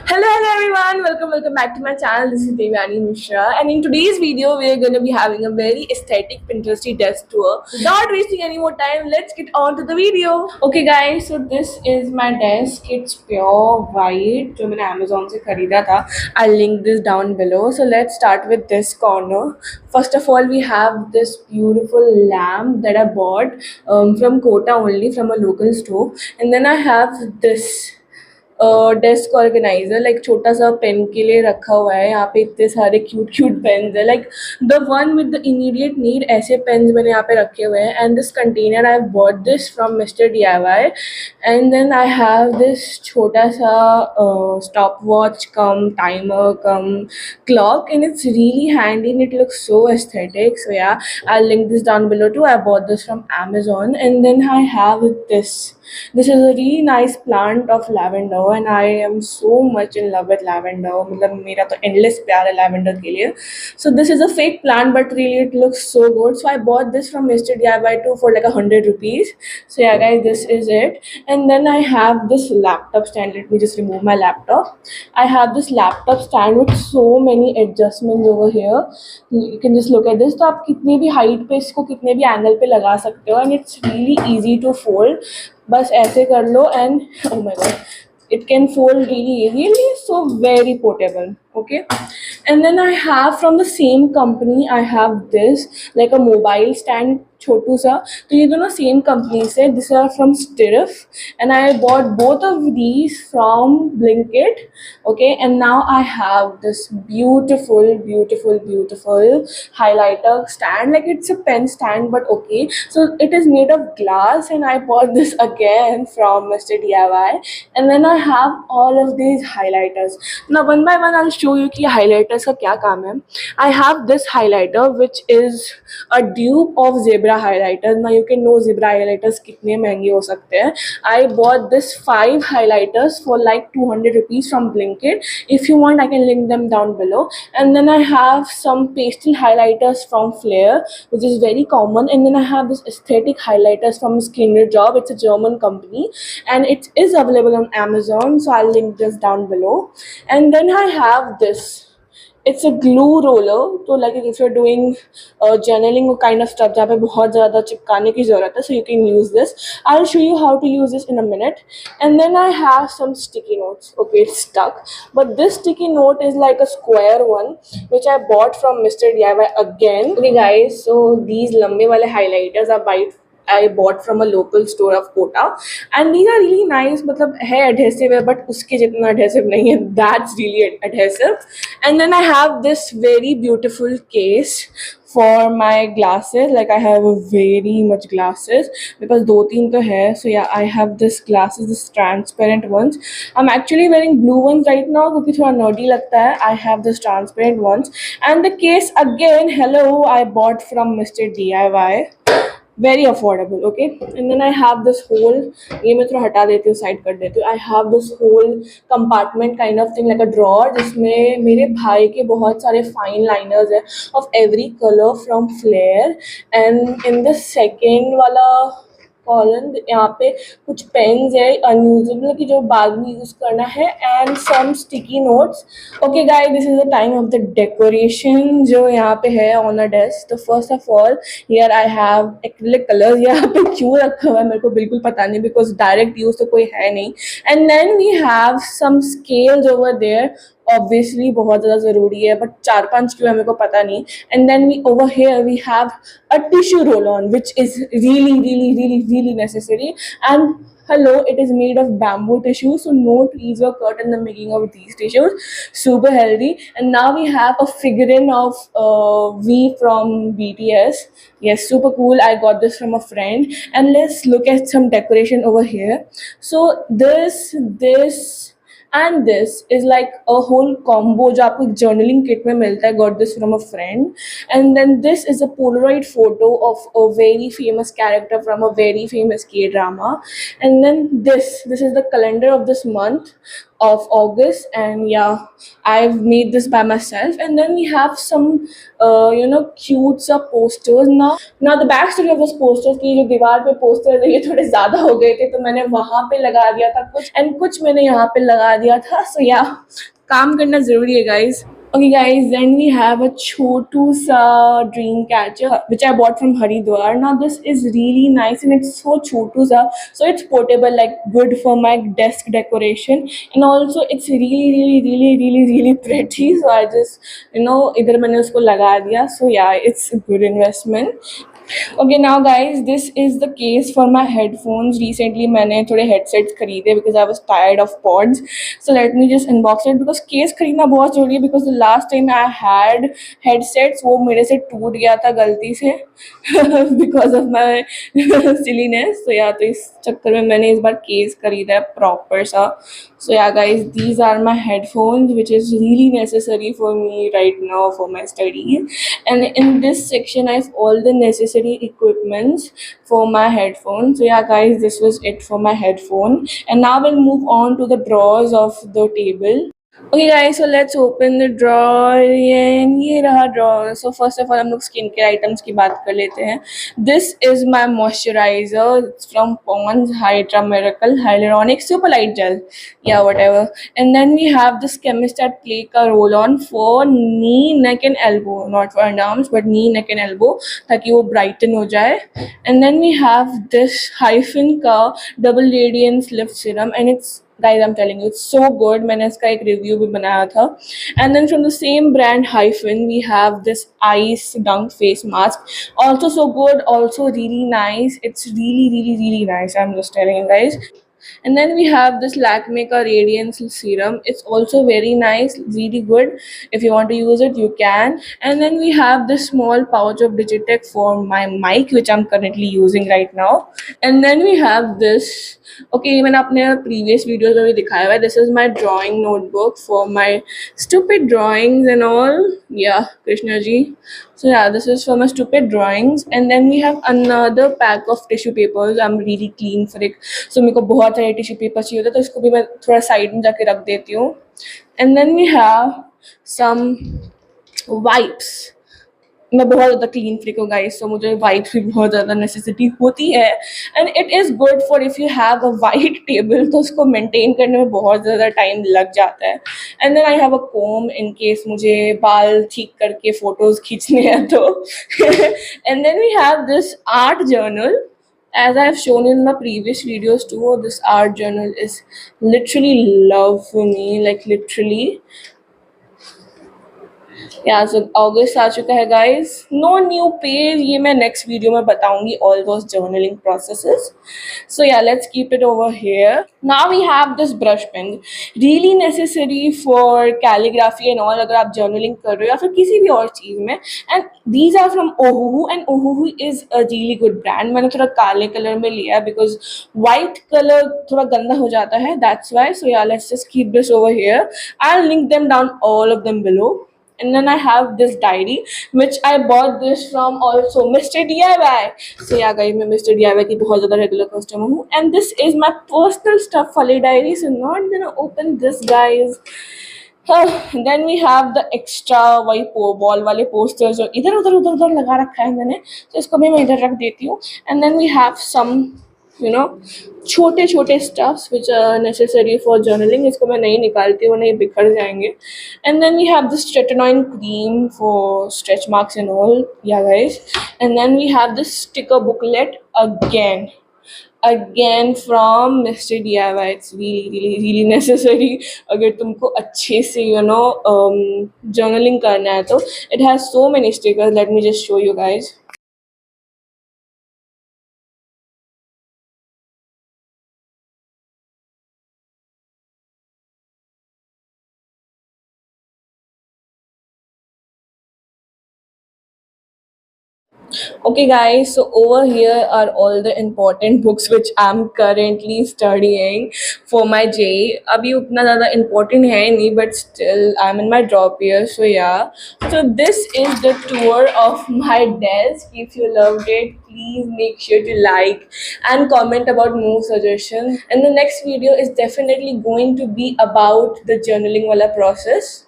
Hello everyone, welcome back to my channel. This is Devyani Mishra, and in today's video we are going to be having a very aesthetic Pinteresty desk tour. Without wasting any more time, let's get on to the video. Okay guys, so this is my desk. It's pure white जो मैंने Amazon से खरीदा था. I'll link this down below. So let's start with this corner. First of all, we have this beautiful lamp that I bought from Kota only, from a local store, and then I have this desk organiser like छोटा सा pen के लिए रखा हुआ है. यहाँ पे इतने सारे क्यूट क्यूट पेन्स है, like the one with the immediate need, ऐसे पेन्स मैंने यहाँ पे रखे हुए हैं. And this container I bought this from mister DIY. And then I have this छोटा सा stopwatch cum timer cum clock, and it's really handy and it looks so aesthetic. So yeah, I'll link this down below too. I bought this from Amazon. And then I have this is a really nice plant of lavender, and I am so much in love with lavender. मतलब मेरा तो endless प्यार है lavender के लिए. So this is a fake plant, but really it looks so good. So I bought this from Mr. DIY too for like 100 rupees. So yeah guys, this is it. And then I have this laptop stand. Let me just remove my laptop. I have this laptop stand with so many adjustments over here. You can just look at this. तो आप कितनी भी height पे इसको कितने भी angle पे लगा सकते हो, and it's really easy to fold. बस ऐसे कर लो and oh my god, it can fold really easily, so very portable. Okay, and then I have from the same company, I have this like a mobile stand छोटू सा. तो ये दोनों same company से, this are from स्टिरफ, and I bought both of these from Blinkit. Okay, and now I have this beautiful highlighter stand. Like it's a pen stand, but okay, so it is made of glass, and I bought this again from Mr. DIY. And then I have all of these highlighters. Now one by one I'll show you कि highlighters का क्या काम है. I have this highlighter which is a dupe of zebra highlighters. Now you can know zebra highlighters कितने महंगे हो सकते हैं. I bought this 5 highlighters for like 200 rupees from Blinkit. If you want, I can link them down below. And then I have some pastel highlighters from Flair, which is very common. And then I have this aesthetic highlighters from Skinner Job. It's a German company, and it is available on Amazon, so I'll link this down below. And then I have this. It's a glue roller. तो like if you're doing journaling or kind of stuff जहाँ पे बहुत ज़्यादा चिपकाने की ज़रूरत है, so you can use this. I'll show you how to use this in a minute. And then I have some sticky notes. Okay, it's stuck, but this sticky note is like a square one which I bought from Mr. DIY again. Okay guys, so these लंबे वाले highlighters I bought from a local store of Kota, and these are really nice. मतलब है adhesive है, but उसके जितना adhesive नहीं है. That's really adhesive. And then I have this very beautiful case for my glasses. Like I have very much glasses because दो तीन तो है. So yeah, I have this glasses, this transparent ones. I'm actually wearing blue ones right now क्योंकि थोड़ा nerdy लगता है. I have this transparent ones, and the case again, hello, I bought from Mr. DIY. Very affordable. Okay, and then I have this whole, ये मैं थोड़ा हटा देती हूँ, साइड कर देती हूँ. I have this whole compartment kind of thing, like a drawer, जिसमें मेरे भाई के बहुत सारे fine liners है of every color from Flair. And in the second वाला कॉलम यहाँ पे कुछ पेन्स है अनयूजेबल कि जो बाद में यूज करना है, and some sticky notes. Okay guys, this is the time of the decoration जो यहाँ पे है ऑन अ डेस्क. तो first of all here I have acrylic colour. यहाँ पे क्यों रखा हुआ है मेरे को बिल्कुल पता नहीं, बिकॉज डायरेक्ट यूज तो कोई है नहीं. And then we have some scales over there. Obviously बहुत ज़्यादा ज़रूरी है, बट 4-5 क्यों है मेरे को पता नहीं. And then we over here we have a tissue roll on, which is really necessary. And hello, it is made of bamboo tissue, so no trees were cut in the making of these tissues. Super healthy. And now we have a figurine of V from BTS. Yes, super cool. I got this from a friend. And let's look at some decoration over here. So this and this is like a whole combo जो आपको journaling kit में मिलता है. Got this from a friend. And then this is a Polaroid photo of a very famous character from a very famous K-drama. And then this is the calendar of this month of August, and yeah, I've made this by myself. And then we have some cute सा posters now the back story of those posters की जो दीवार पे posters है ये थोड़े ज़्यादा हो गए थे, तो मैंने वहाँ पे लगा दिया था कुछ, and कुछ मैंने यहाँ पे लगा दिया था. So yeah, काम करना ज़रूरी है guys. Okay guys, then we have a Chotu Sa dream catcher which I bought from Haridwar. Now this is really nice and it's so Chotu Sa, so it's portable, like good for my desk decoration, and also it's really pretty. So I just इधर मैंने उसको लगा दिया. So yeah, it's a good investment. Okay, now guys, this is the case for my headphones. Recently मैंने थोड़े headsets खरीदे because I was tired of pods. So let me just unbox it because case खरीदना बहुत ज़रूरी है because the last time I had headsets वो मेरे से टूट गया था गलती से because of my silliness. So yeah, तो इस चक्कर में मैंने इस बार case खरीदा है proper सा. So yeah guys, these are my headphones which is really necessary for me right now for my studies, and in this section I have all the necessary equipments for my headphones. So yeah guys, this was it for my headphone, and now we'll move on to the drawers of the table. Okay guys, so let's open the drawer and ये रहा drawer. So first of all हम लोग skin care items की बात कर लेते हैं. This is my moisturizer. It's from Pond's Hydra Miracle Hyaluronic Super Light Gel. Yeah, whatever. And then we have this Chemist at Play का roll on for knee, neck and elbow. Not for underarms but knee, neck and elbow ताकि वो brighten हो जाए. And then we have this Hyphen का Double Radiance Lift Serum, and it's guys I'm telling you it's so good. मैंने इसका एक review भी बनाया था. And then from the same brand Hyphen we have this Ice Dunk face mask, also so good, also really nice. It's really nice, I'm just telling you guys. And then we have this Lakme ka Radiance Serum. It's also very nice, really good. If you want to use it, you can. And then we have this small pouch of Digitech for my mic, which I'm currently using right now. And then we have this. Okay, ये मैंने अपने previous videos में भी दिखाया हुआ है. This is my drawing notebook for my stupid drawings and all. Yeah, Krishna ji. So yeah, this is for my stupid drawings. And then we have another pack of tissue papers. I'm really clean freak. So मेरे को बहुत सारे tissue papers चाहिए होते हैं, तो इसको भी मैं थोड़ा side में जाके रख देती हूँ. And then we have some wipes. मैं बहुत ज़्यादा क्लीन फ्रीक हूँ गाइस, so मुझे वाइप्स की बहुत ज़्यादा नेसेसिटी होती है. And it is good for if you have a white table, तो उसको मेंटेन करने में बहुत ज़्यादा टाइम लग जाता है. And then I have a comb in case मुझे बाल ठीक करके फ़ोटोज़ खींचने हैं तो. And then we have this art journal. As I have shown in my previous videos too, this art journal is literally love for me, like literally. या सो अगस्त आ चुका है गाइस. नो न्यू पेज, ये मैं next video में बताऊंगी all those journaling processes. So yeah let's keep it over here. Now we have this brush pen, really necessary for calligraphy and all, अगर आप journaling कर रहे हो या फिर किसी भी और चीज़ में. एंड दीज आर फ्रॉम ओहू, एंड ओहू is a really good brand. मैंने थोड़ा काले कलर में लिया बिकॉज वाइट कलर थोड़ा गंदा हो जाता है, that's why. So yeah let's just keep this over here. I will link them down all of them below. And then I have this diary which I bought this from also Mr. DIY. So yeah guys, मैं Mr. DIY की बहुत ज़्यादा regular customer हूँ, and this is my personal stuff वाली diary, so not gonna open this guys. Then we have the extra वही wall वाले posters जो इधर लगा रखा है मैंने, तो इसको भी मैं इधर रख देती हूँ. And then we have some छोटे छोटे stuffs which are necessary for journaling. इसको मैं नहीं निकालती हूँ, नहीं बिखर जाएंगे. And then we have this स्ट्रेटनॉइन cream for stretch marks and all. Yeah guys, and then we have this sticker booklet again from Mr. DIY. It's really necessary अगर तुमको अच्छे से journaling करना है तो. It has so many stickers. Let me just show you guys. Okay, guys, so over here are all the important books which I'm currently studying for my J. अभी उतना ज़्यादा important है नहीं, but still I'm in my drop year, so yeah. So this is the tour of my desk. If you loved it, please make sure to like and comment about more suggestions. And the next video is definitely going to be about the journaling wala process.